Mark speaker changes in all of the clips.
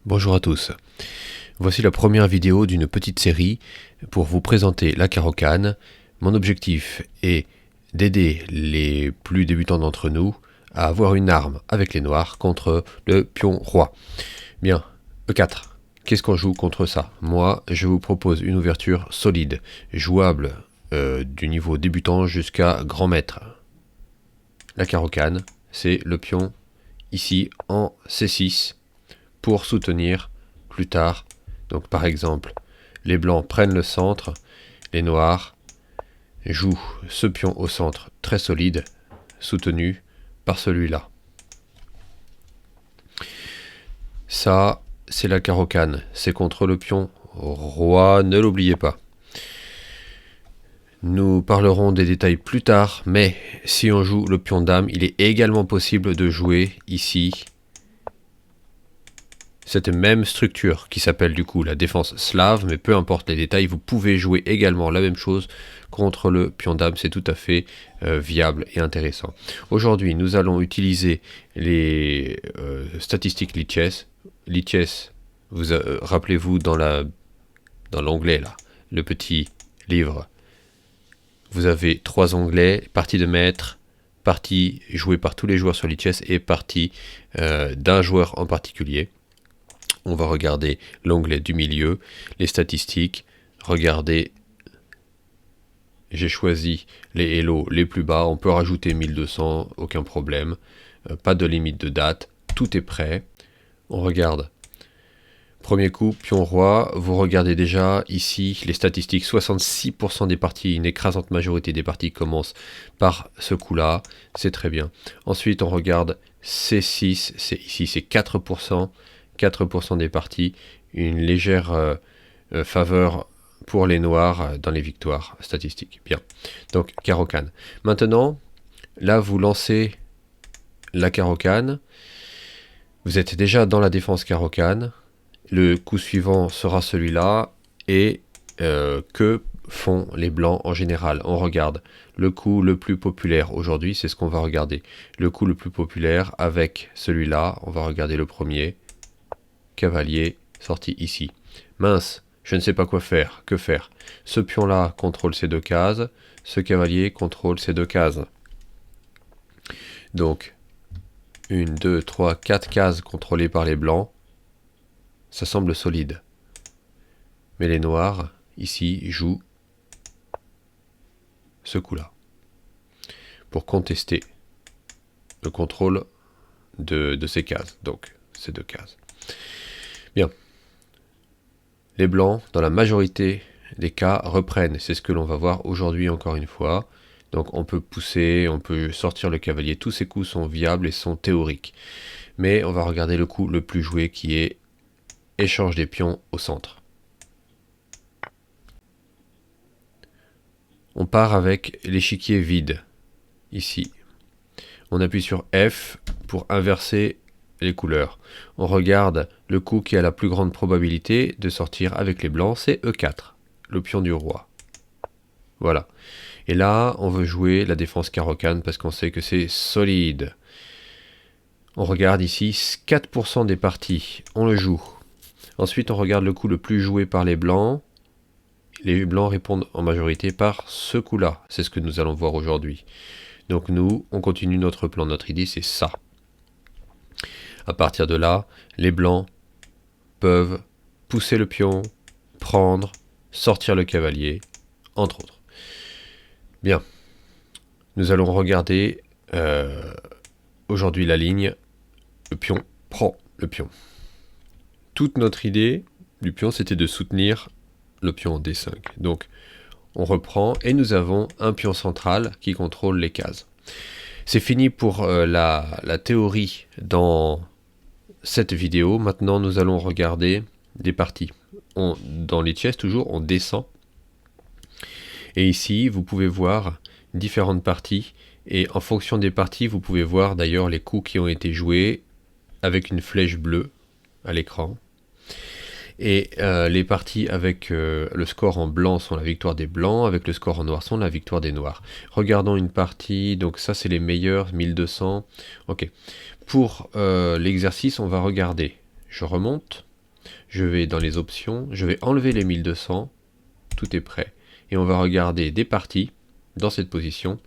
Speaker 1: Bonjour à tous. Voici la première vidéo d'une petite série pour vous présenter la carocane. Mon objectif est d'aider les plus débutants d'entre nous à avoir une arme avec les noirs contre le pion roi. Bien, E4. Qu'est-ce qu'on joue contre ça? Moi, je vous propose une ouverture solide, jouable du niveau débutant jusqu'à grand maître. La carocane, c'est le pion ici en C6 pour soutenir plus tard. Donc par exemple, les blancs prennent le centre, les noirs jouent ce pion au centre très solide, soutenu par celui-là. Ça, c'est la carocane, c'est contre le pion roi, ne l'oubliez pas. Nous parlerons des détails plus tard, mais si on joue le pion dame, il est également possible de jouer ici cette même structure qui s'appelle du coup la défense slave, mais peu importe les détails, vous pouvez jouer également la même chose contre le pion dame, c'est tout à fait viable et intéressant. Aujourd'hui, nous allons utiliser les statistiques Lichess. Lichess, rappelez-vous dans l'onglet là, le petit livre, vous avez 3 onglets, partie de maître, partie jouée par tous les joueurs sur Lichess et partie d'un joueur en particulier. On va regarder l'onglet du milieu, les statistiques, regardez, j'ai choisi les Hello les plus bas, on peut rajouter 1200, aucun problème, pas de limite de date, tout est prêt. On regarde, premier coup, pion roi, vous regardez déjà ici les statistiques, 66% des parties, une écrasante majorité des parties commencent par ce coup-là, c'est très bien. Ensuite on regarde C6, ici c'est 4%. 4% des parties, une légère faveur pour les noirs dans les victoires statistiques. Bien, donc carocane. Maintenant, là vous lancez la carocane, vous êtes déjà dans la défense carocane, le coup suivant sera celui-là, et que font les blancs en général? On regarde le coup le plus populaire aujourd'hui, c'est ce qu'on va regarder. Le coup le plus populaire avec celui-là, on va regarder le premier. Cavalier, sorti ici. Mince, je ne sais pas quoi faire, que faire. Ce pion-là contrôle ces 2 cases, ce cavalier contrôle ces 2 cases. Donc, 1, 2, 3, 4 cases contrôlées par les blancs, ça semble solide. Mais les noirs, ici, jouent ce coup-là, pour contester le contrôle de ces cases, donc ces 2 cases. Bien. Les blancs, dans la majorité des cas, reprennent. C'est ce que l'on va voir aujourd'hui encore une fois. Donc on peut pousser, on peut sortir le cavalier. Tous ces coups sont viables et sont théoriques. Mais on va regarder le coup le plus joué qui est échange des pions au centre. On part avec l'échiquier vide. Ici. On appuie sur F pour inverser les couleurs. On regarde le coup qui a la plus grande probabilité de sortir avec les blancs, c'est E4, le pion du roi. Voilà. Et là, on veut jouer la défense carocane parce qu'on sait que c'est solide. On regarde ici, 4% des parties, on le joue. Ensuite, on regarde le coup le plus joué par les blancs. Les blancs répondent en majorité par ce coup-là. C'est ce que nous allons voir aujourd'hui. Donc nous, on continue notre plan. Notre idée, c'est ça. À partir de là, les blancs peuvent pousser le pion, prendre, sortir le cavalier, entre autres. Bien, nous allons regarder aujourd'hui la ligne. Le pion prend le pion. Toute notre idée du pion, c'était de soutenir le pion en D5. Donc, on reprend et nous avons un pion central qui contrôle les cases. C'est fini pour la théorie dans cette vidéo. Maintenant, nous allons regarder des parties. Dans les chess, toujours, on descend. Et ici, vous pouvez voir différentes parties. Et en fonction des parties, vous pouvez voir d'ailleurs les coups qui ont été joués avec une flèche bleue à l'écran. Et les parties avec le score en blanc sont la victoire des blancs, avec le score en noir sont la victoire des noirs. Regardons une partie, donc ça c'est les meilleurs, 1200. Ok. Pour l'exercice, on va regarder. Je remonte. Je vais dans les options, je vais enlever les 1200, tout est prêt. Et on va regarder des parties dans cette position,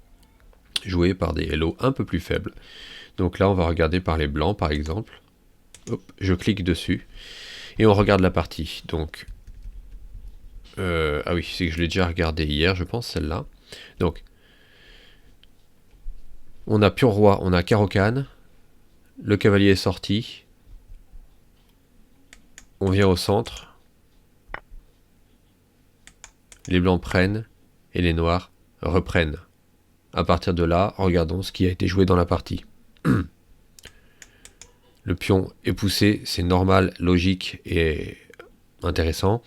Speaker 1: jouées par des hello un peu plus faibles. Donc là, on va regarder par les blancs, par exemple. Hop, je clique dessus, et on regarde la partie. Donc, ah oui, c'est que je l'ai déjà regardé hier, je pense, celle-là. Donc, on a pion roi, on a carreau-cane, le cavalier est sorti, on vient au centre, les blancs prennent, et les noirs reprennent. À partir de là, regardons ce qui a été joué dans la partie. Le pion est poussé, c'est normal, logique et intéressant.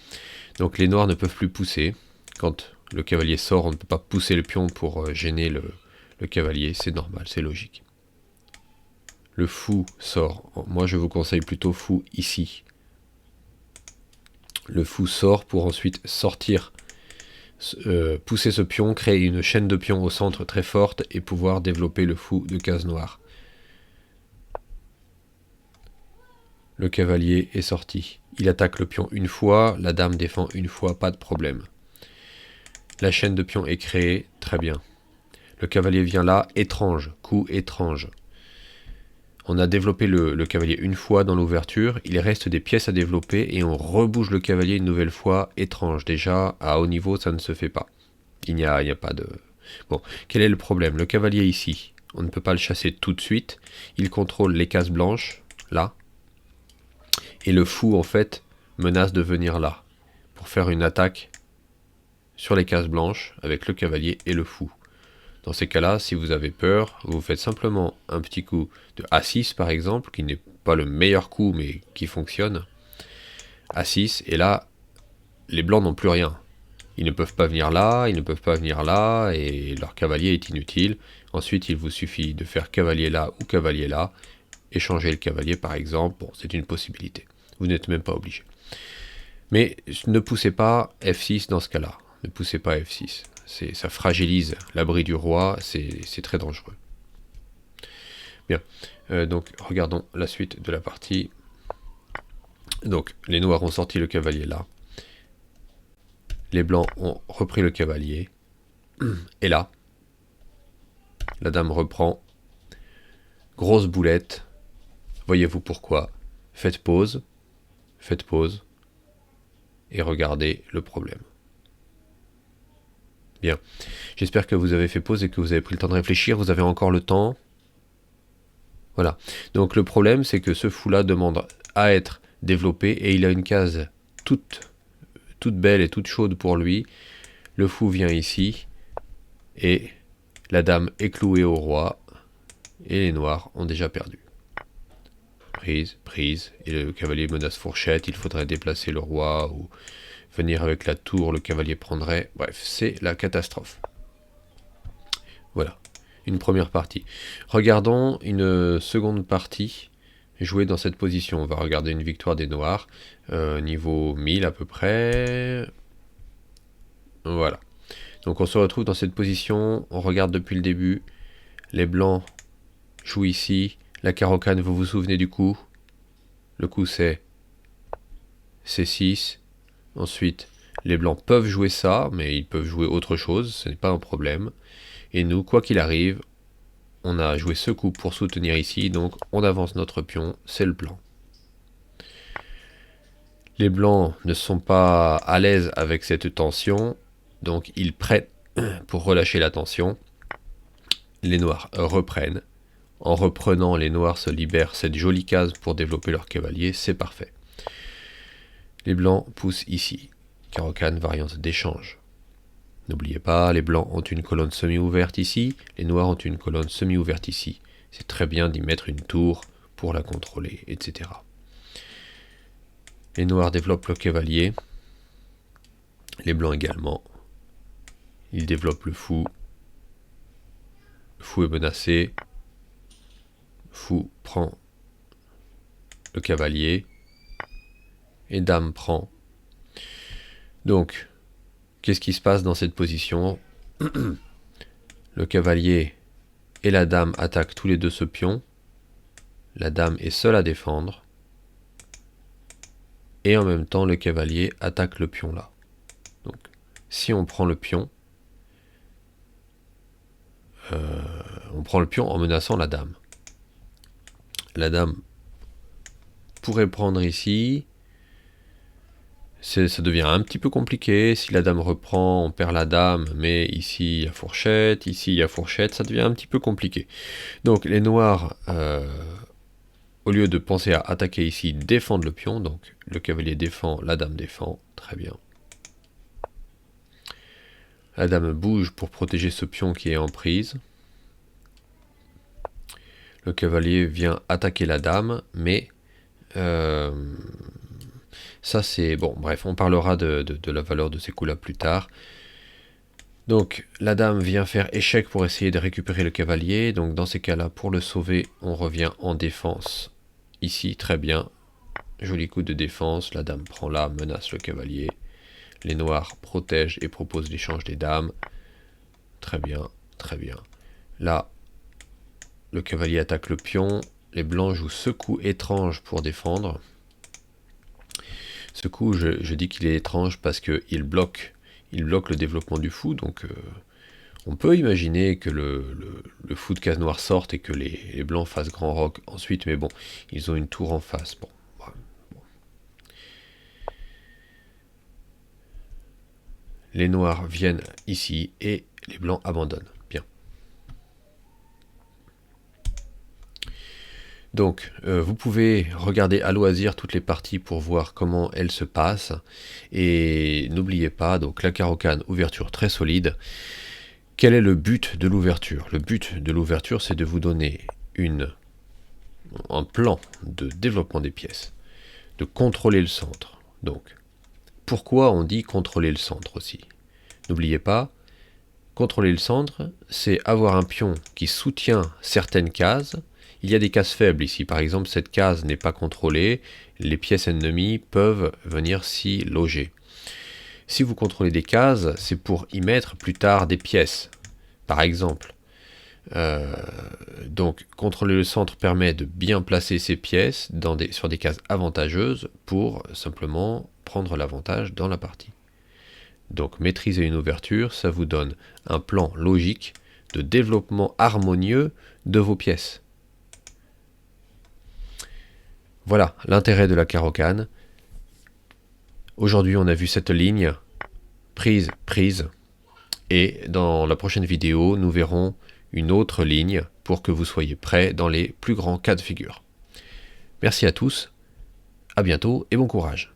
Speaker 1: Donc les noirs ne peuvent plus pousser. Quand le cavalier sort, on ne peut pas pousser le pion pour gêner le cavalier, c'est normal, c'est logique. Le fou sort. Moi je vous conseille plutôt fou ici. Le fou sort pour ensuite sortir, pousser ce pion, créer une chaîne de pions au centre très forte et pouvoir développer le fou de case noire. Le cavalier est sorti. Il attaque le pion une fois, la dame défend une fois, pas de problème. La chaîne de pions est créée, très bien. Le cavalier vient là, étrange, coup étrange. On a développé le cavalier une fois dans l'ouverture, il reste des pièces à développer et on rebouge le cavalier une nouvelle fois, étrange. Déjà, à haut niveau, ça ne se fait pas. Il n'y a pas de... Bon, quel est le problème? Le cavalier ici, on ne peut pas le chasser tout de suite. Il contrôle les cases blanches, là. Et le fou, en fait, menace de venir là, pour faire une attaque sur les cases blanches avec le cavalier et le fou. Dans ces cas-là, si vous avez peur, vous faites simplement un petit coup de A6 par exemple, qui n'est pas le meilleur coup mais qui fonctionne. A6, et là, les blancs n'ont plus rien. Ils ne peuvent pas venir là, ils ne peuvent pas venir là, et leur cavalier est inutile. Ensuite, il vous suffit de faire cavalier là ou cavalier là, échanger le cavalier par exemple, bon, c'est une possibilité. Vous n'êtes même pas obligé. Mais ne poussez pas F6 dans ce cas-là. Ne poussez pas F6. Ça fragilise l'abri du roi, c'est très dangereux. Bien, donc regardons la suite de la partie. Donc les noirs ont sorti le cavalier là. Les blancs ont repris le cavalier. Et là, la dame reprend. Grosse boulette. Voyez-vous pourquoi? Faites pause. Faites pause. Et regardez le problème. Bien. J'espère que vous avez fait pause et que vous avez pris le temps de réfléchir. Vous avez encore le temps. Voilà. Donc le problème, c'est que ce fou-là demande à être développé et il a une case toute belle et toute chaude pour lui. Le fou vient ici et la dame est clouée au roi et les noirs ont déjà perdu. Prise, prise, et le cavalier menace fourchette, il faudrait déplacer le roi ou venir avec la tour, le cavalier prendrait. Bref, c'est la catastrophe. Voilà, une première partie. Regardons une seconde partie jouée dans cette position. On va regarder une victoire des noirs, niveau 1000 à peu près. Voilà. Donc on se retrouve dans cette position, on regarde depuis le début. Les blancs jouent ici. La carreau-cane, vous vous souvenez du coup? Le coup c'est C6. Ensuite, les blancs peuvent jouer ça, mais ils peuvent jouer autre chose, ce n'est pas un problème. Et nous, quoi qu'il arrive, on a joué ce coup pour soutenir ici, donc on avance notre pion, c'est le plan. Les blancs ne sont pas à l'aise avec cette tension, donc ils prêtent pour relâcher la tension. Les noirs reprennent. En reprenant, les noirs se libèrent cette jolie case pour développer leur cavalier, c'est parfait. Les blancs poussent ici. Carreau-cane, variante d'échange. N'oubliez pas, les blancs ont une colonne semi-ouverte ici, les noirs ont une colonne semi-ouverte ici. C'est très bien d'y mettre une tour pour la contrôler, etc. Les noirs développent le cavalier, les blancs également. Ils développent le fou. Le fou est menacé. Le fou prend le cavalier. Et dame prend. Donc, qu'est-ce qui se passe dans cette position? Le cavalier et la dame attaquent tous les deux ce pion. La dame est seule à défendre. et en même temps le cavalier attaque le pion là. Donc si on prend le pion en menaçant la dame. La dame pourrait prendre ici. Ça devient un petit peu compliqué. Si la dame reprend, on perd la dame, mais ici il y a fourchette, ici il y a fourchette, ça devient un petit peu compliqué. Donc les noirs, au lieu de penser à attaquer ici, défendent le pion. Donc le cavalier défend, la dame défend, très bien. La dame bouge pour protéger ce pion qui est en prise. Le cavalier vient attaquer la dame, mais ça c'est... Bon, bref, on parlera de la valeur de ces coups-là plus tard. Donc la dame vient faire échec pour essayer de récupérer le cavalier. Donc dans ces cas-là, pour le sauver, on revient en défense. Ici, très bien. Joli coup de défense. La dame prend là, menace le cavalier. Les noirs protègent et proposent l'échange des dames. Très bien, très bien. Là, le cavalier attaque le pion. Les blancs jouent ce coup étrange pour défendre. Ce coup, je dis qu'il est étrange parce qu'il bloque le développement du fou. Donc, on peut imaginer que le fou de case noire sorte et que les blancs fassent grand roc ensuite. Mais bon, ils ont une tour en face. Bon. Les noirs viennent ici et les blancs abandonnent. Bien. Donc, vous pouvez regarder à loisir toutes les parties pour voir comment elles se passent. Et n'oubliez pas, donc la carocane, ouverture très solide. Quel est le but de l'ouverture? Le but de l'ouverture, c'est de vous donner un plan de développement des pièces, de contrôler le centre. Donc, pourquoi on dit contrôler le centre aussi? N'oubliez pas, contrôler le centre, c'est avoir un pion qui soutient certaines cases. Il y a des cases faibles ici. Par exemple, cette case n'est pas contrôlée. Les pièces ennemies peuvent venir s'y loger. Si vous contrôlez des cases, c'est pour y mettre plus tard des pièces. Par exemple. Donc, contrôler le centre permet de bien placer ces pièces sur des cases avantageuses pour simplement prendre l'avantage dans la partie. Donc, maîtriser une ouverture, ça vous donne un plan logique de développement harmonieux de vos pièces. Voilà l'intérêt de la carocane. Aujourd'hui, on a vu cette ligne, prise, prise. Et dans la prochaine vidéo, nous verrons une autre ligne pour que vous soyez prêts dans les plus grands cas de figure. Merci à tous, à bientôt et bon courage.